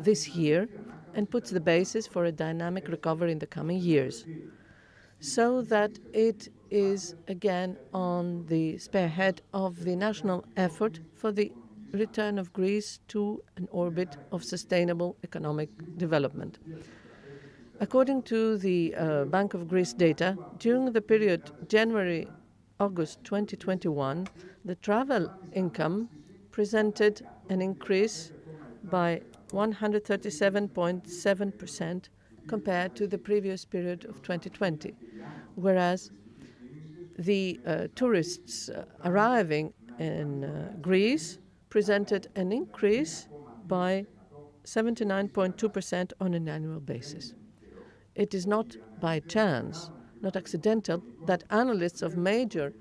this year and puts the basis for a dynamic recovery in the coming years, so that it is again on the spearhead of the national effort for the return of Greece to an orbit of sustainable economic development. According to the Bank of Greece data, during the period January-August 2021, the travel income presented an increase by 137.7% compared to the previous period of 2020, whereas the tourists arriving in Greece presented an increase by 79.2% on an annual basis. It is not by chance, not accidental, that analysts of major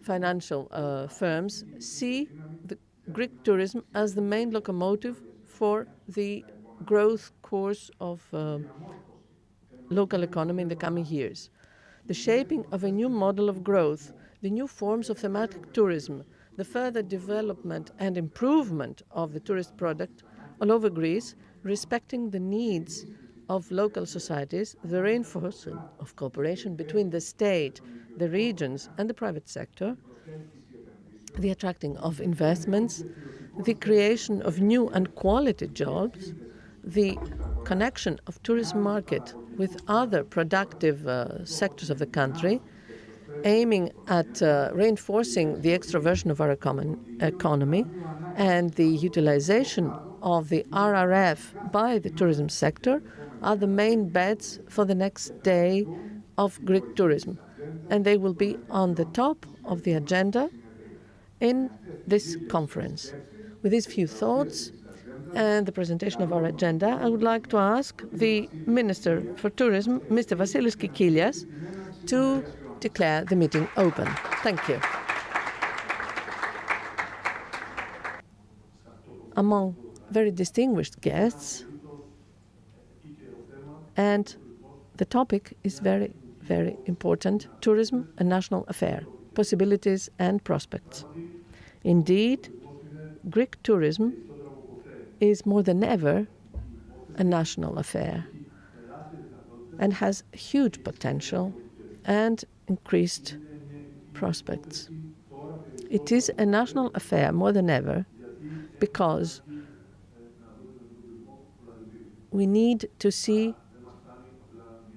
financial firms see the Greek tourism as the main locomotive for the growth course of local economy in the coming years. The shaping of a new model of growth, the new forms of thematic tourism, the further development and improvement of the tourist product all over Greece, respecting the needs of local societies, the reinforcement of cooperation between the state, the regions, and the private sector, the attracting of investments, the creation of new and quality jobs, the connection of tourism market with other productive sectors of the country, aiming at reinforcing the extroversion of our economy and the utilization of the RRF by the tourism sector are the main bets for the next day of Greek tourism. And they will be on the top of the agenda in this conference. With these few thoughts and the presentation of our agenda, I would like to ask the Minister for Tourism, Mr. Vassilis Kikilias, to declare the meeting open. Thank you. Among very distinguished guests, and the topic is very, very important: tourism, a national affair, possibilities and prospects. Indeed, Greek tourism is more than ever a national affair and has huge potential and increased prospects. It is a national affair more than ever because we need to see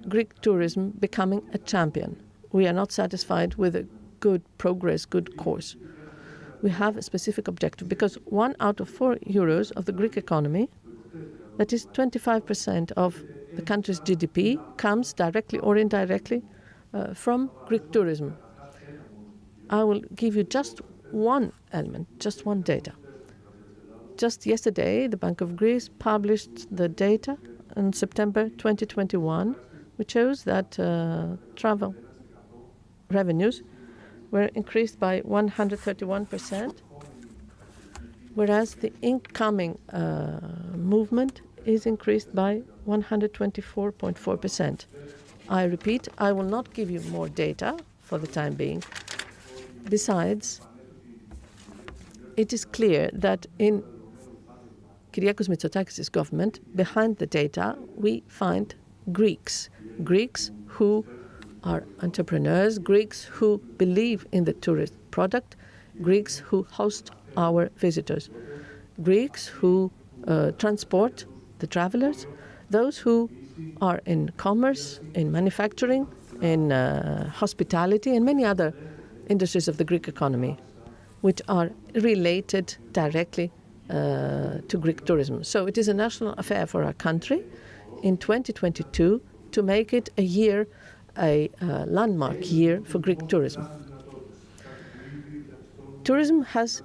Greek tourism becoming a champion. We are not satisfied with a good progress, good course. We have a specific objective because 1 out of 4 euros of the Greek economy, that is 25% of the country's GDP, comes directly or indirectly from Greek tourism. I will give you just one element, just one data. Just yesterday, the Bank of Greece published the data in September 2021, which shows that travel revenues were increased by 131%, whereas the incoming movement is increased by 124.4%. I repeat, I will not give you more data for the time being. Besides, it is clear that in Kyriakos Mitsotakis' government, behind the data, we find Greeks who are entrepreneurs, Greeks who believe in the tourist product, Greeks who host our visitors, Greeks who transport the travelers, those who are in commerce, in manufacturing, in hospitality, and many other industries of the Greek economy, which are related directly to Greek tourism. So it is a national affair for our country in 2022 to make it a landmark year for Greek tourism. Tourism has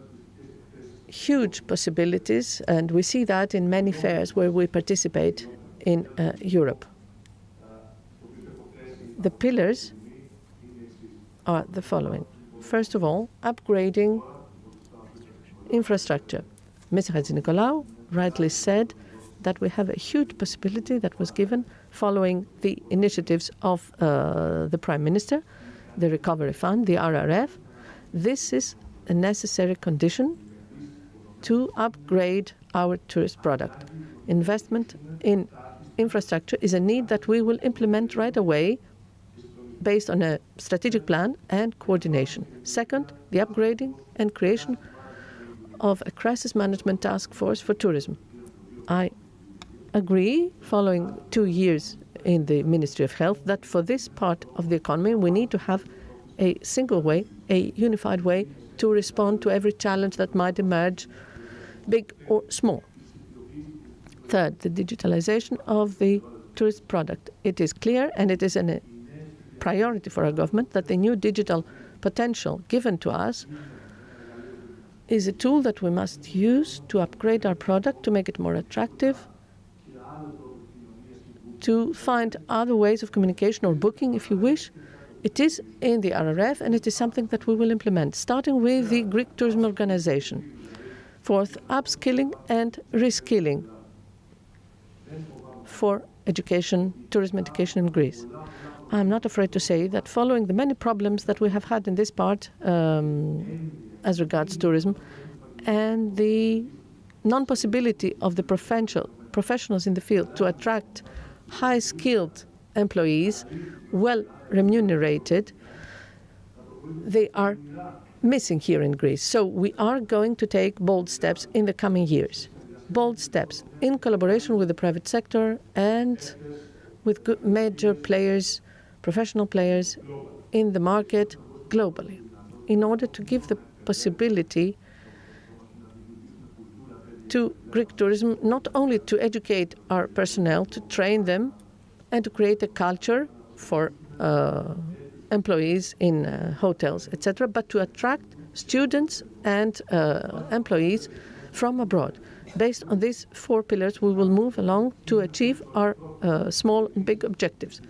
huge possibilities, and we see that in many fairs where we participate in Europe. The pillars are the following. First of all, upgrading infrastructure. Mr. Chatzinikolaou rightly said that we have a huge possibility that was given following the initiatives of the Prime Minister, the Recovery Fund, the RRF. This is a necessary condition to upgrade our tourist product. Investment in infrastructure is a need that we will implement right away based on a strategic plan and coordination. Second, the upgrading and creation of a crisis management task force for tourism. I agree, following 2 years in the Ministry of Health, that for this part of the economy we need to have a single way, a unified way to respond to every challenge that might emerge, big or small. Third, the digitalization of the tourist product. It is clear, and it is a priority for our government, that the new digital potential given to us is a tool that we must use to upgrade our product, to make it more attractive, to find other ways of communication or booking, if you wish. It is in the RRF, and it is something that we will implement, starting with the Greek tourism organization. Fourth, upskilling and reskilling for education, tourism education in Greece. I'm not afraid to say that following the many problems that we have had in this part as regards tourism, and the non-possibility of the professionals in the field to attract high-skilled employees, well remunerated, they are missing here in Greece. So we are going to take bold steps in the coming years. Bold steps in collaboration with the private sector and with major players, professional players in the market globally, in order to give the possibility to Greek tourism not only to educate our personnel, to train them, and to create a culture for employees in hotels, etc., but to attract students and employees from abroad. Based on these 4 pillars, we will move along to achieve our small and big objectives.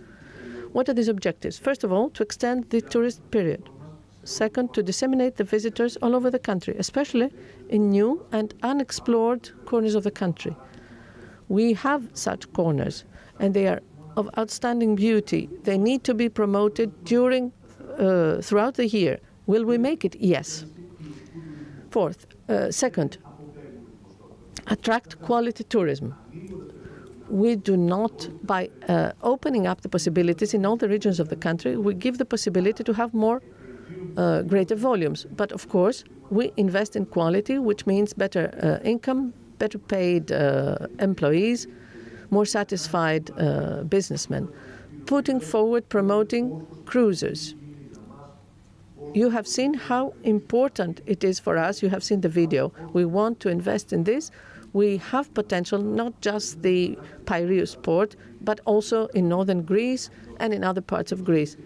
What are these objectives? First of all, to extend the tourist period. Second, to disseminate the visitors all over the country, especially in new and unexplored corners of the country. We have such corners, and they are of outstanding beauty. They need to be promoted throughout the year. Will we make it? Yes. Second, attract quality tourism. We do not, by opening up the possibilities in all the regions of the country, we give the possibility to have more greater volumes. But of course, we invest in quality, which means better income, better paid employees, more satisfied businessmen. Putting forward, promoting cruisers. You have seen how important it is for us. You have seen the video. We want to invest in this. We have potential, not just the Piraeus port, but also in northern Greece and in other parts of Greece.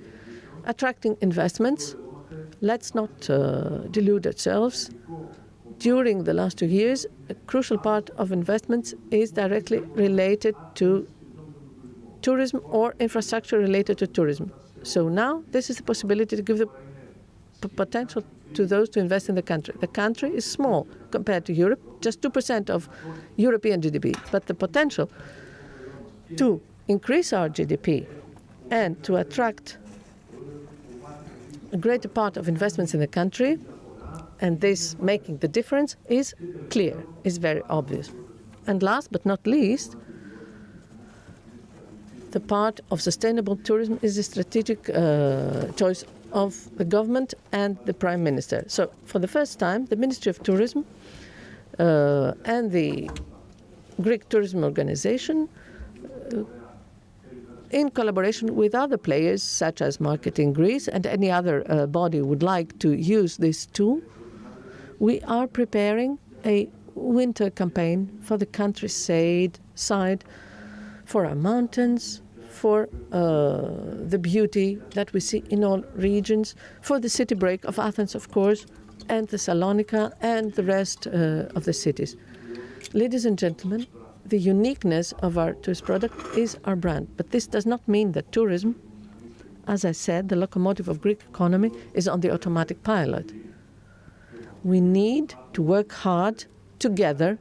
Attracting investments. Let's not delude ourselves. During the last 2 years, a crucial part of investments is directly related to tourism or infrastructure related to tourism. So now this is the possibility to give the potential to those to invest in the country. The country is small compared to Europe, just 2% of European GDP, but the potential to increase our GDP and to attract a greater part of investments in the country, and this making the difference, is clear, is very obvious. And last but not least, the part of sustainable tourism is a strategic choice of the government and the Prime Minister. So for the first time, the Ministry of Tourism and the Greek Tourism Organization, in collaboration with other players such as Marketing Greece and any other body would like to use this tool, we are preparing a winter campaign for the countryside, for our mountains, for the beauty that we see in all regions, for the city break of Athens, of course, and Thessalonica and the rest of the cities. Ladies and gentlemen, the uniqueness of our tourist product is our brand. But this does not mean that tourism, as I said, the locomotive of Greek economy, is on the automatic pilot. We need to work hard together,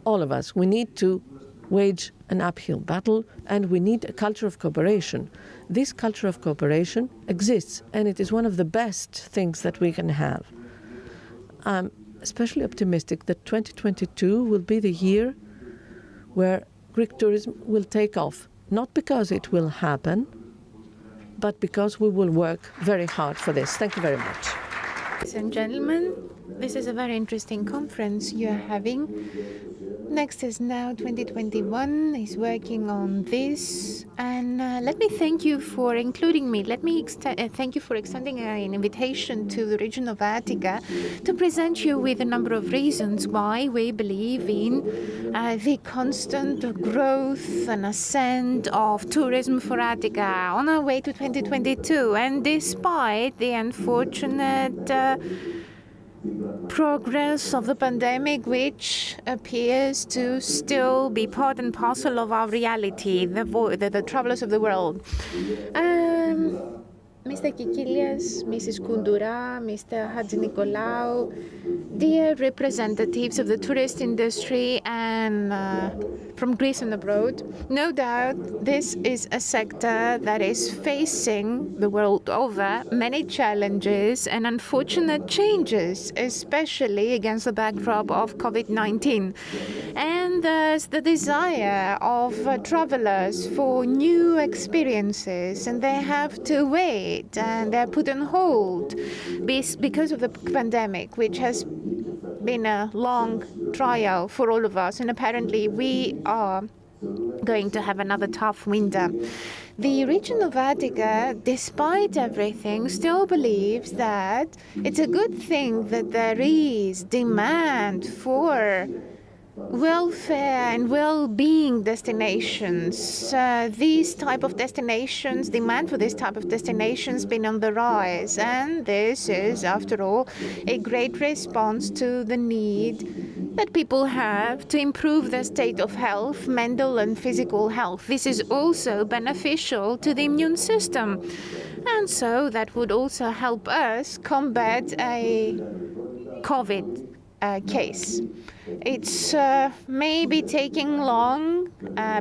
all of us. We need to wage an uphill battle, and we need a culture of cooperation. This culture of cooperation exists, and it is one of the best things that we can have. I'm especially optimistic that 2022 will be the year where Greek tourism will take off, not because it will happen, but because we will work very hard for this. Thank you very much. Ladies and gentlemen, this is a very interesting conference you're having. Next is now 2021 is working on this, and let me thank you for including me. Let me thank you for extending an invitation to the region of Attica to present you with a number of reasons why we believe in the constant growth and ascent of tourism for Attica on our way to 2022, and despite the unfortunate progress of the pandemic, which appears to still be part and parcel of our reality, the travelers of the world. Mr. Kikilias, Mrs. Kountoura, Mr. Chatzinikolaou, dear representatives of the tourist industry and from Greece and abroad, no doubt this is a sector that is facing the world over many challenges and unfortunate changes, especially against the backdrop of COVID-19. And there's the desire of travelers for new experiences, and they have to wait and they're put on hold because of the pandemic, which has been a long trial for all of us, and apparently we are going to have another tough winter. The region of Attica, despite everything, still believes that it's a good thing that there is demand for welfare and well-being destinations. These type of destinations, demand for this type of destinations been on the rise, and this is, after all, a great response to the need that people have to improve their state of health, mental and physical health. This is also beneficial to the immune system, and so that would also help us combat a COVID case. It's maybe taking long,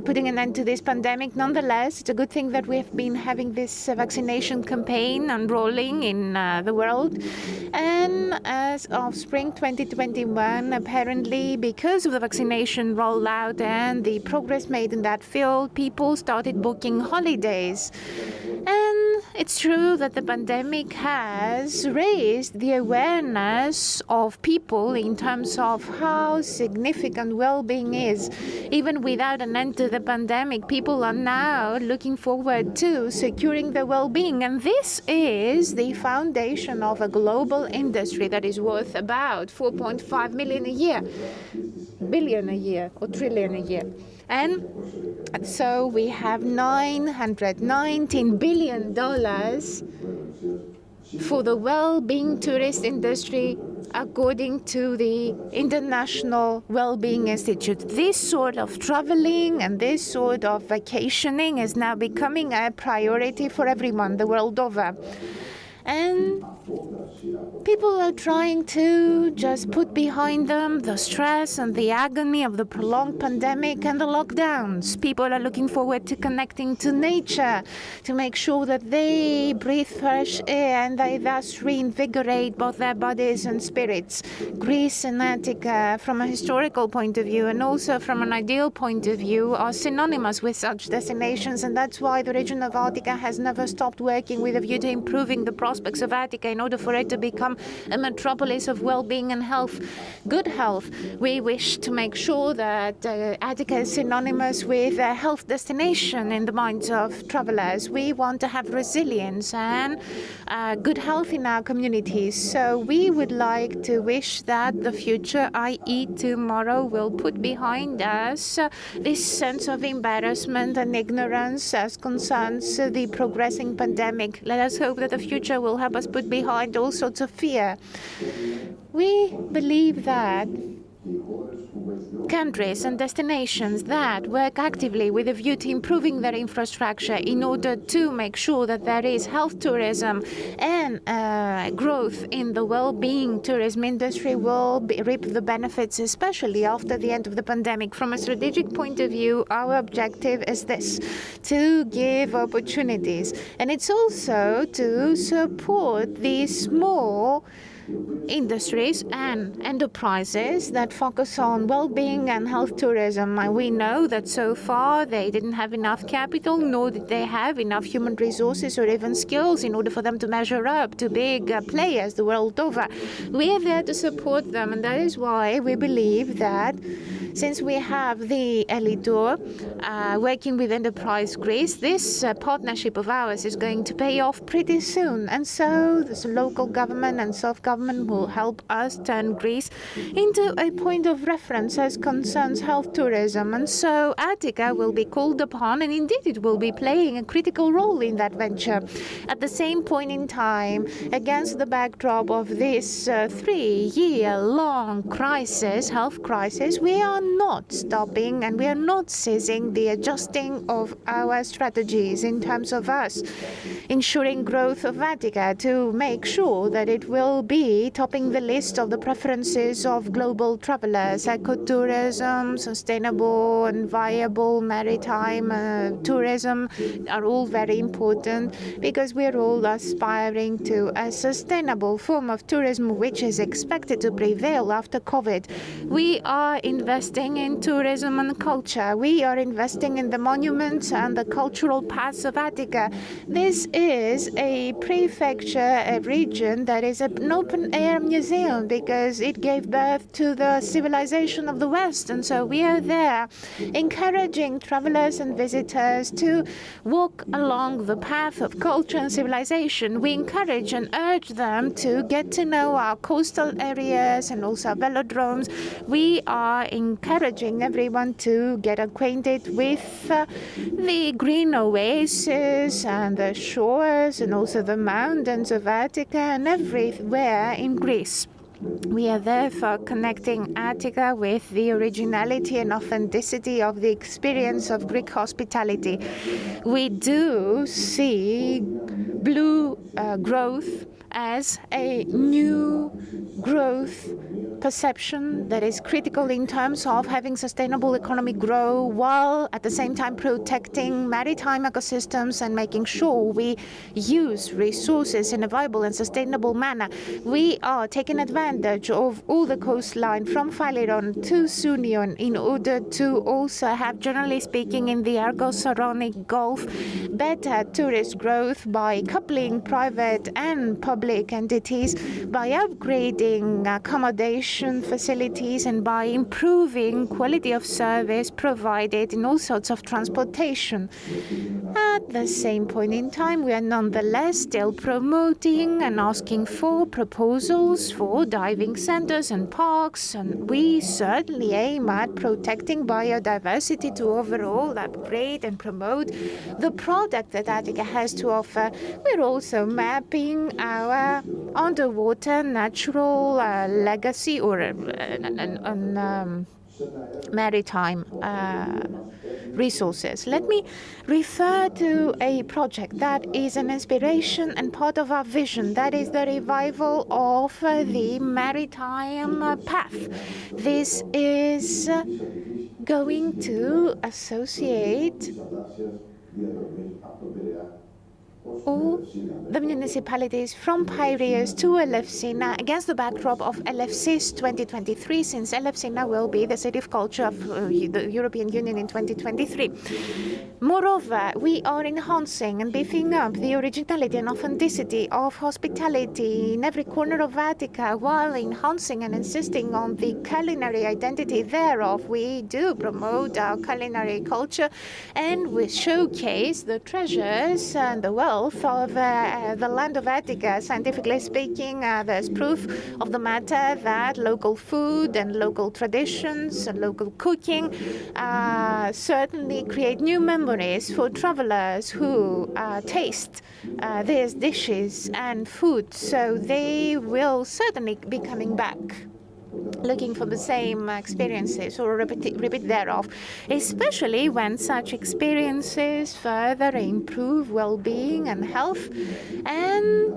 putting an end to this pandemic. Nonetheless, it's a good thing that we've been having this vaccination campaign unrolling in the world. And as of spring 2021, apparently, because of the vaccination rollout and the progress made in that field, people started booking holidays. And it's true that the pandemic has raised the awareness of people in terms of how significant well-being is. Even without an end to the pandemic, people are now looking forward to securing their well-being. And this is the foundation of a global industry that is worth about 4.5 billion a year, or trillion a year. And so we have $919 billion for the well-being tourist industry, according to the International Well-Being Institute. This sort of traveling and this sort of vacationing is now becoming a priority for everyone the world over. And people are trying to just put behind them the stress and the agony of the prolonged pandemic and the lockdowns. People are looking forward to connecting to nature, to make sure that they breathe fresh air and they thus reinvigorate both their bodies and spirits. Greece and Attica, from a historical point of view and also from an ideal point of view, are synonymous with such destinations, and that's why the region of Attica has never stopped working with a view to improving the prospects of Attica in order for it to become a metropolis of well-being and health, good health. We wish to make sure that Attica is synonymous with a health destination in the minds of travelers. We want to have resilience and good health in our communities. So we would like to wish that the future, i.e. tomorrow, will put behind us this sense of embarrassment and ignorance as concerns the progressing pandemic. Let us hope that the future will help us put behind all sorts of fear. We believe that countries and destinations that work actively with a view to improving their infrastructure in order to make sure that there is health tourism and growth in the well-being tourism industry will reap the benefits, especially after the end of the pandemic. From a strategic point of view, our objective is this: to give opportunities, and it's also to support these small industries and enterprises that focus on well-being and health tourism. And we know that so far they didn't have enough capital, nor did they have enough human resources or even skills in order for them to measure up to big players the world over. We are there to support them, and that is why we believe that since we have the Elitor working with Enterprise Greece, this partnership of ours is going to pay off pretty soon. And so the local government and self-government will help us turn Greece into a point of reference as concerns health tourism. And so Attica will be called upon, and indeed it will be playing a critical role in that venture. At the same point in time, against the backdrop of this 3-year-long crisis, health crisis, we are not stopping and we are not ceasing the adjusting of our strategies in terms of us ensuring growth of Attica to make sure that it will be topping the list of the preferences of global travelers. Ecotourism, sustainable and viable maritime tourism are all very important because we're all aspiring to a sustainable form of tourism which is expected to prevail after COVID. We are investing in tourism and culture. We are investing in the monuments and the cultural paths of Attica. This is a prefecture, a region that is an open-air museum because it gave birth to the civilization of the West. And so we are there encouraging travelers and visitors to walk along the path of culture and civilization. We encourage and urge them to get to know our coastal areas and also velodromes. We are encouraging everyone to get acquainted with the green oases and the shores and also the mountains of Attica and everywhere in Greece. We are therefore connecting Attica with the originality and authenticity of the experience of Greek hospitality. We do see blue growth as a new growth perception that is critical in terms of having sustainable economy grow while at the same time protecting maritime ecosystems and making sure we use resources in a viable and sustainable manner. We are taking advantage of all the coastline from Phaleron to Sunion in order to also have, generally speaking, in the Argos-Saronic Gulf, better tourist growth by coupling private and public entities, by upgrading accommodation facilities and by improving quality of service provided in all sorts of transportation. At the same point in time, we are nonetheless still promoting and asking for proposals for diving centers and parks, and we certainly aim at protecting biodiversity to overall upgrade and promote the product that Attica has to offer. We're also mapping our underwater natural legacy or maritime resources. Let me refer to a project that is an inspiration and part of our vision. That is the revival of the maritime path. This is going to associate all the municipalities from Piraeus to Elefsina against the backdrop of Elefsis 2023, since Elefsina will be the city of culture of the European Union in 2023. Moreover, we are enhancing and beefing up the originality and authenticity of hospitality in every corner of Attica while enhancing and insisting on the culinary identity thereof. We do promote our culinary culture and we showcase the treasures and the wealth of the land of Attica. Scientifically speaking, there's proof of the matter that local food and local traditions and local cooking certainly create new memories for travelers who taste these dishes and food. So they will certainly be coming back looking for the same experiences or repeat thereof, especially when such experiences further improve well-being and health and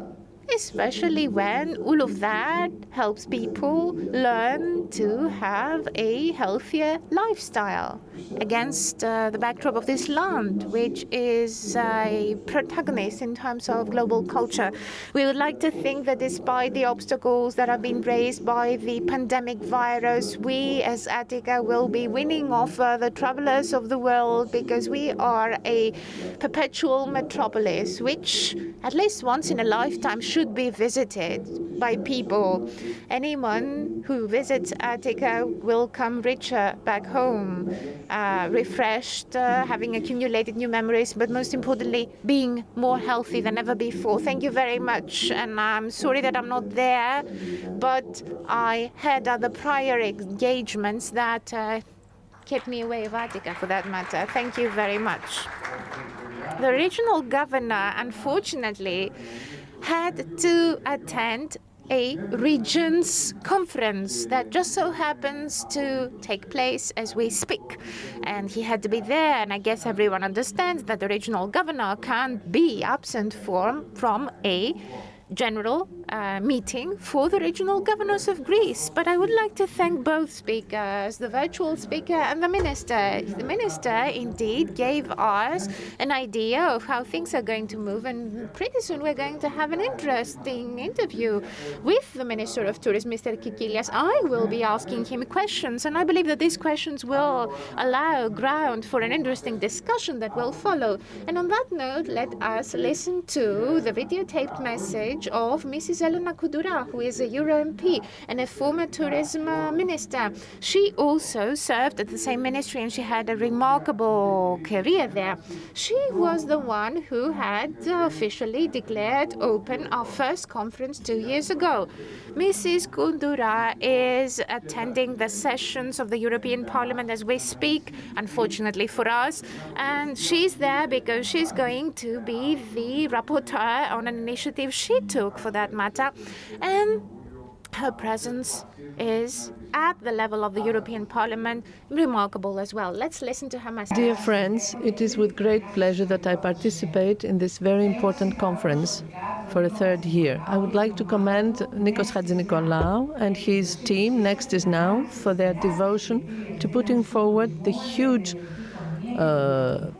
especially when all of that helps people learn to have a healthier lifestyle against the backdrop of this land, which is a protagonist in terms of global culture. We would like to think that despite the obstacles that have been raised by the pandemic virus, we as Attica will be winning off the travelers of the world, because we are a perpetual metropolis, which at least once in a lifetime should be visited by people. Anyone who visits Attica will come richer back home, refreshed, having accumulated new memories, but most importantly, being more healthy than ever before. Thank you very much, and I'm sorry that I'm not there, but I had other prior engagements that kept me away of Attica, for that matter. Thank you very much. The regional governor, unfortunately, had to attend a regions conference that just so happens to take place as we speak. And he had to be there, and I guess everyone understands that the regional governor can't be absent from a general meeting for the regional governors of Greece. But I would like to thank both speakers, the virtual speaker and the minister. The minister indeed gave us an idea of how things are going to move, and pretty soon we're going to have an interesting interview with the Minister of Tourism, Mr. Kikilias. I will be asking him questions, and I believe that these questions will allow ground for an interesting discussion that will follow. And on that note, let us listen to the videotaped message of Mrs. Elena, who is a Euro MP and a former tourism minister. She also served at the same ministry, and she had a remarkable career there. She was the one who had officially declared open our first conference 2 years ago. Mrs. Kountoura is attending the sessions of the European Parliament as we speak, unfortunately for us, and she's there because she's going to be the rapporteur on an initiative she took, for that matter, and her presence is at the level of the European Parliament remarkable as well. Let's listen to her message. Dear friends, it is with great pleasure that I participate in this very important conference for a third year. I would like to commend Nikos Chatzinikolaou and his team, Next is Now, for their devotion to putting forward the huge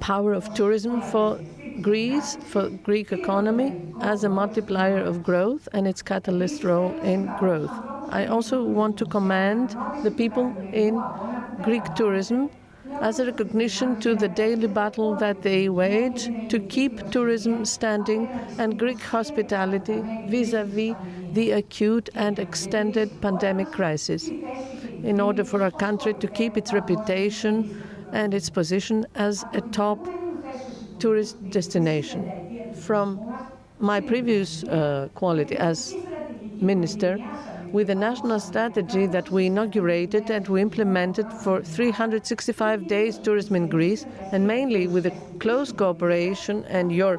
power of tourism for Greece, for Greek economy, as a multiplier of growth and its catalyst role in growth. I also want to commend the people in Greek tourism as a recognition to the daily battle that they wage to keep tourism standing and Greek hospitality vis-à-vis the acute and extended pandemic crisis, in order for our country to keep its reputation and its position as a top tourist destination. From my previous quality as minister, with the national strategy that we inaugurated and we implemented for 365 days tourism in Greece, and mainly with the close cooperation and your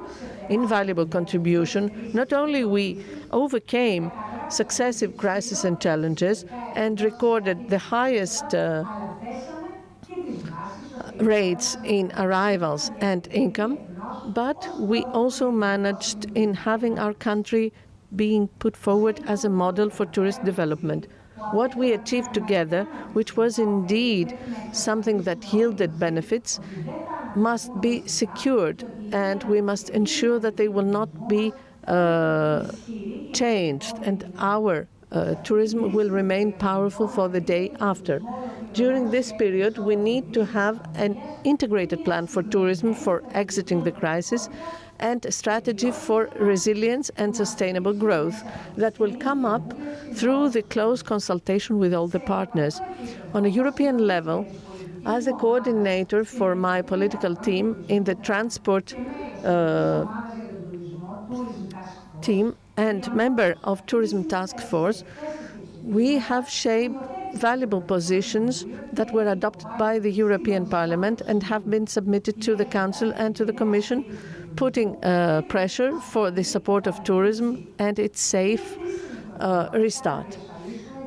invaluable contribution, not only we overcame successive crises and challenges and recorded the highest rates in arrivals and income, but we also managed in having our country being put forward as a model for tourist development. What we achieved together, which was indeed something that yielded benefits, must be secured, and we must ensure that they will not be changed, and our tourism will remain powerful for the day after. During this period, we need to have an integrated plan for tourism for exiting the crisis and a strategy for resilience and sustainable growth that will come up through the close consultation with all the partners. On a European level, as a coordinator for my political team in the transport team and member of Tourism Task Force, we have shaped valuable positions that were adopted by the European Parliament and have been submitted to the Council and to the Commission, putting pressure for the support of tourism and its safe restart.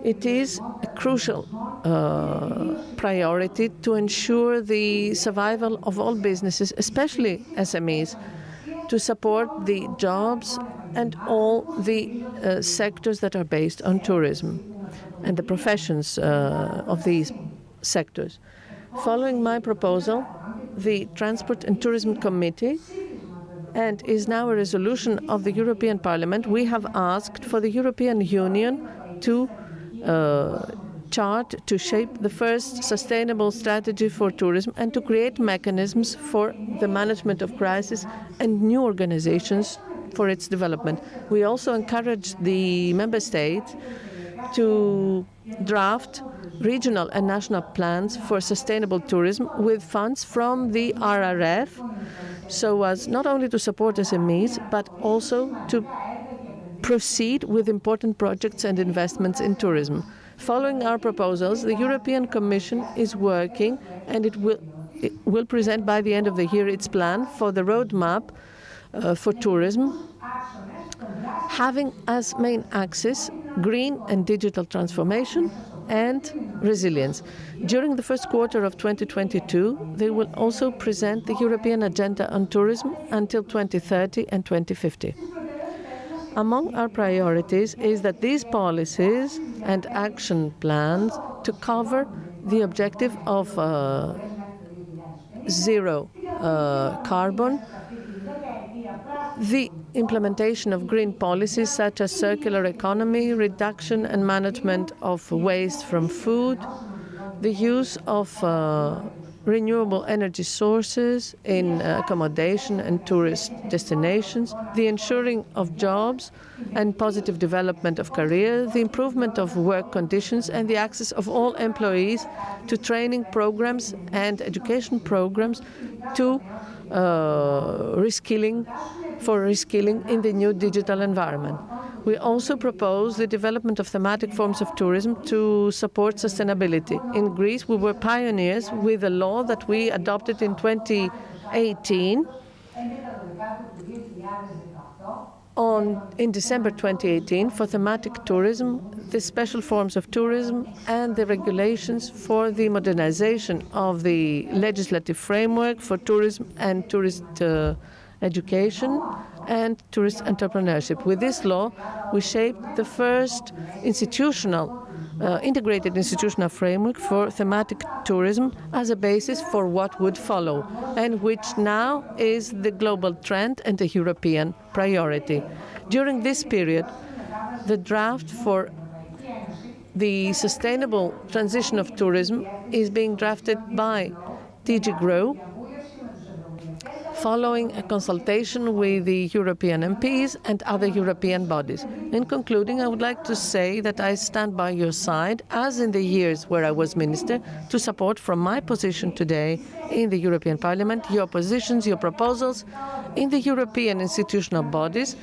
It is a crucial priority to ensure the survival of all businesses, especially SMEs, to support the jobs and all the sectors that are based on tourism and the professions of these sectors. Following my proposal, the Transport and Tourism Committee, and is now a resolution of the European Parliament, we have asked for the European Union to to shape the first sustainable strategy for tourism and to create mechanisms for the management of crisis and new organizations for its development. We also encourage the member states to draft regional and national plans for sustainable tourism with funds from the RRF, so as not only to support SMEs, but also to proceed with important projects and investments in tourism. Following our proposals, the European Commission is working, and it will present by the end of the year its plan for the roadmap for tourism, having as main axis green and digital transformation and resilience. During the first quarter of 2022, they will also present the European Agenda on Tourism until 2030 and 2050. Among our priorities is that these policies and action plans to cover the objective of zero carbon, the implementation of green policies such as circular economy, reduction and management of waste from food, the use of renewable energy sources in accommodation and tourist destinations, the ensuring of jobs and positive development of careers, the improvement of work conditions, and the access of all employees to training programs and education programs to reskilling in the new digital environment. We also propose the development of thematic forms of tourism to support sustainability. In Greece, we were pioneers with a law that we adopted in 2018. In December 2018, for thematic tourism, the special forms of tourism, and the regulations for the modernization of the legislative framework for tourism and tourist education and tourist entrepreneurship. With this law, we shaped the first integrated institutional framework for thematic tourism as a basis for what would follow, and which now is the global trend and a European priority. During this period, the draft for the sustainable transition of tourism is being drafted by DG GROW, following a consultation with the European MPs and other European bodies. In concluding, I would like to say that I stand by your side, as in the years where I was minister, to support from my position today in the European Parliament your positions, your proposals in the European institutional bodies,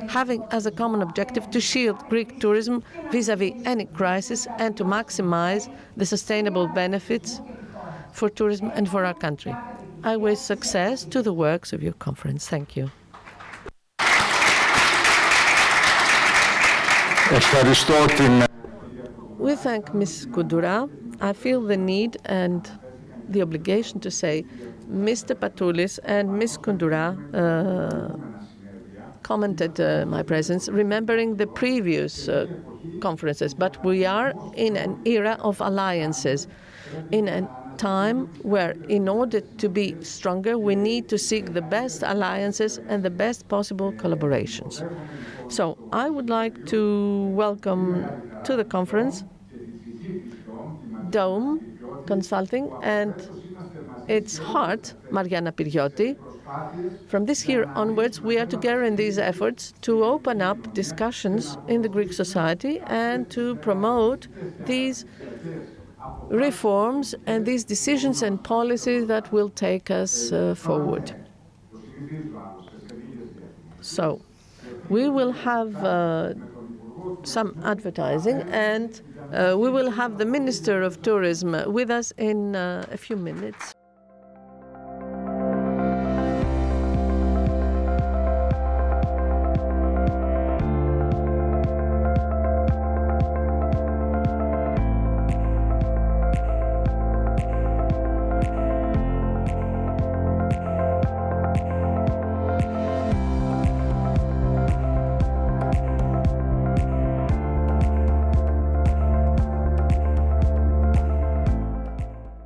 having as a common objective to shield Greek tourism vis-à-vis any crisis and to maximize the sustainable benefits for tourism and for our country. I wish success to the works of your conference. Thank you. We thank Ms. Kountoura. I feel the need and the obligation to say Mr. Patoulis and Ms. Kountoura commented my presence, remembering the previous conferences. But we are in an era of alliances, in a time where, in order to be stronger, we need to seek the best alliances and the best possible collaborations. So I would like to welcome to the conference Dome Consulting and its heart, Mariana Pirioti. From this year onwards, we are together in these efforts to open up discussions in the Greek society and to promote these reforms and these decisions and policies that will take us forward. So we will have some advertising, and we will have the Minister of Tourism with us in a few minutes.